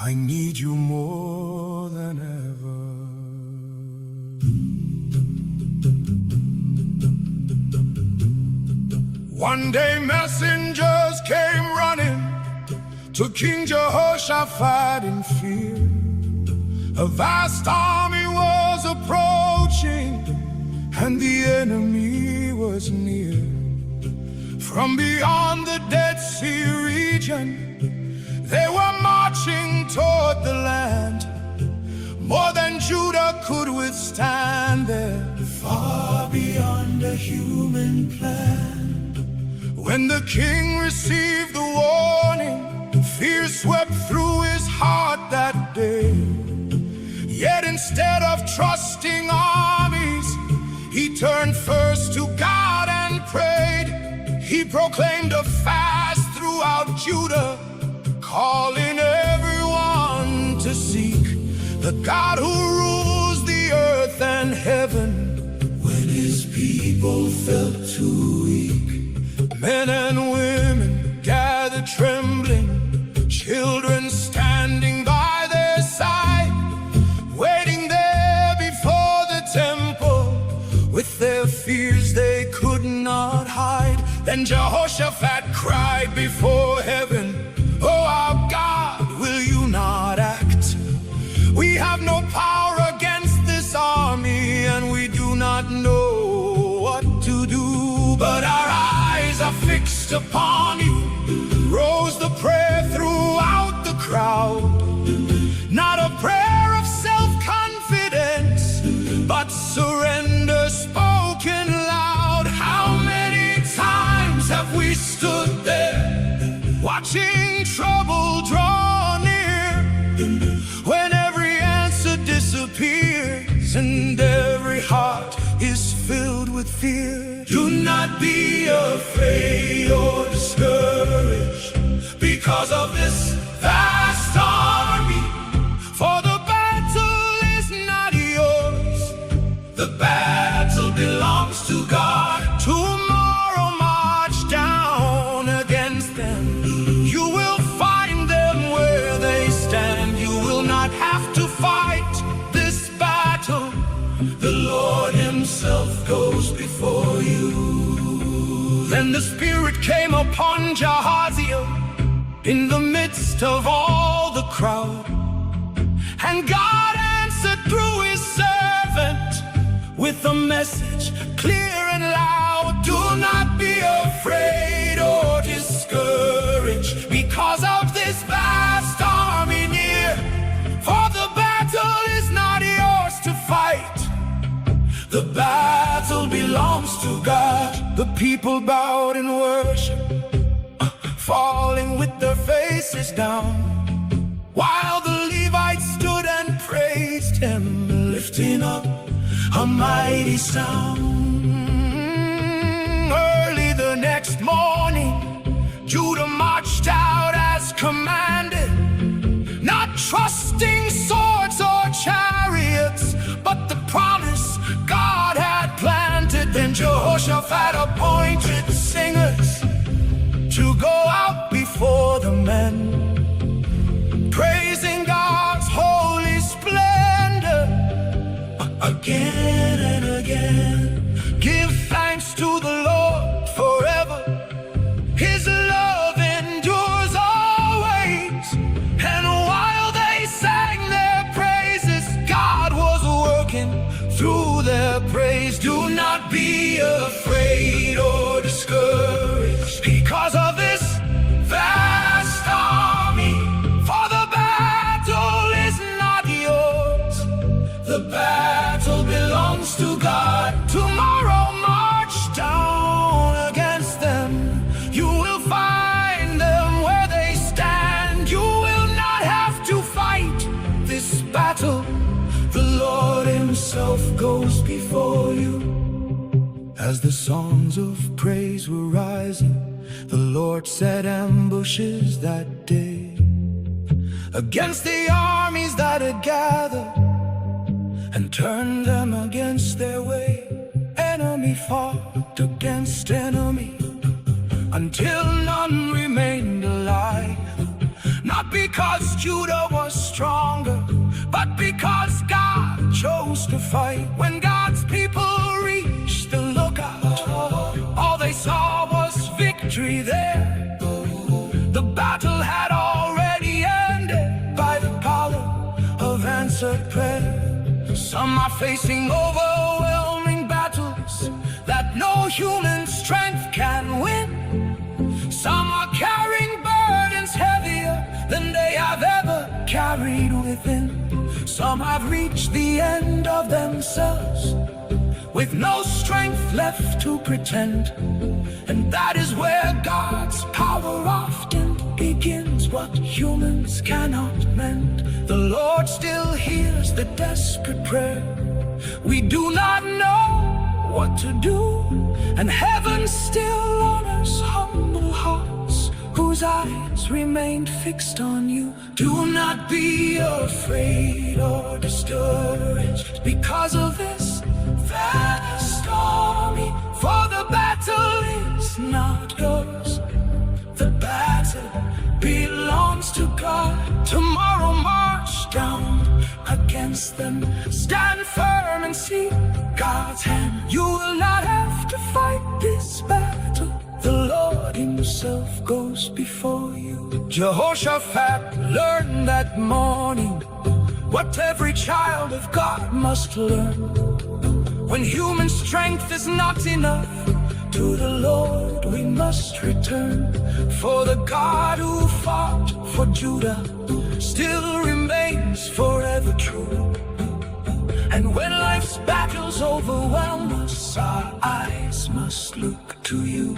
I need you more than ever. One day messengers came running to King Jehoshaphat in fear. A vast army was approaching, and the enemy was near. From beyond the Dead Sea region, they were marching toward the land, more than Judah could withstand there, far beyond a human plan. When the king received the warning, fear swept through his heart that day. Yet instead of trusting armies, he turned first to God and prayed. He proclaimed a fast throughout Judah, calling everyone to seek the God who rules the earth and heaven. When his people felt too weak, men and women gathered trembling, children standing by their side, waiting there before the temple. With their fears they could not hide. Then Jehoshaphat cried before heaven, "Oh, our God, will you not act? We have no power against this army, and we do not know what to do. But our eyes are fixed upon you." Rose the prayer throughout the crowd, not a prayer of self-confidence, but surrender spoken loud. How many times have we stood there, watching trouble draw near, when every answer disappears and every heart is filled with fear? Do not be afraid or discouraged because of this vast army, for the battle is not yours. The battle belongs to God. Tomorrow march down against them. You will find them where they stand. You will not have to fight this battle. The Lord himself goes before you. Then the Spirit came upon Jahaziel in the midst of all the crowd, and God answered through his servant with a message clear and loud. Do not be afraid or discouraged because of this vast army near, for the battle is not yours to fight. The battle belongs to God. The people bowed in worship, falling with their faces down, while the Levites stood and praised him, lifting up a mighty sound. Early the next morning, Judah marched out as commanded, not trusting swords or chariots, but the promise God had planted. Then Jehoshaphat appointed singers to go out before the men, praising God's holy splendor again and again. Give thanks to the Lord forever, his love endures always. And while they sang their praises, God was working through their praise. Do not be afraid or discouraged because of this vast army, for the battle is not yours. The battle belongs to God. Tomorrow march down against them. You will find them where they stand. You will not have to fight this battle. The Lord himself goes before you. As the songs of praise were rising, the Lord set ambushes that day against the armies that had gathered, and turned them against their way. Enemy fought against enemy, until none remained alive. not because Judah was stronger, but because God chose to fight. When God's people reached the lookout, all they saw was victory there. The battle had already ended by the power of answered prayer. Some are facing overwhelming battles that no human strength can win. Some are carrying burdens heavier than they have ever carried within. Some have reached the end of themselves with no strength left to pretend. And that is where God's power often begins, what humans cannot mend. The Lord still hears the desperate prayer. We do not know what to do, and heaven still honors humble hearts whose eyes remain fixed on you. Do not be afraid or discouraged because of this vast army, for the battle is not yours. The battle belongs to God. Tomorrow march down against them. Stand firm and see God's hand. You will not have to fight this battle. The Lord himself goes before you. Jehoshaphat learned that morning what every child of God must learn. When human strength is not enough, to the Lord we must return. For the God who fought for Judah still remains forever true. And when life's battles overwhelm us, our eyes must look to you.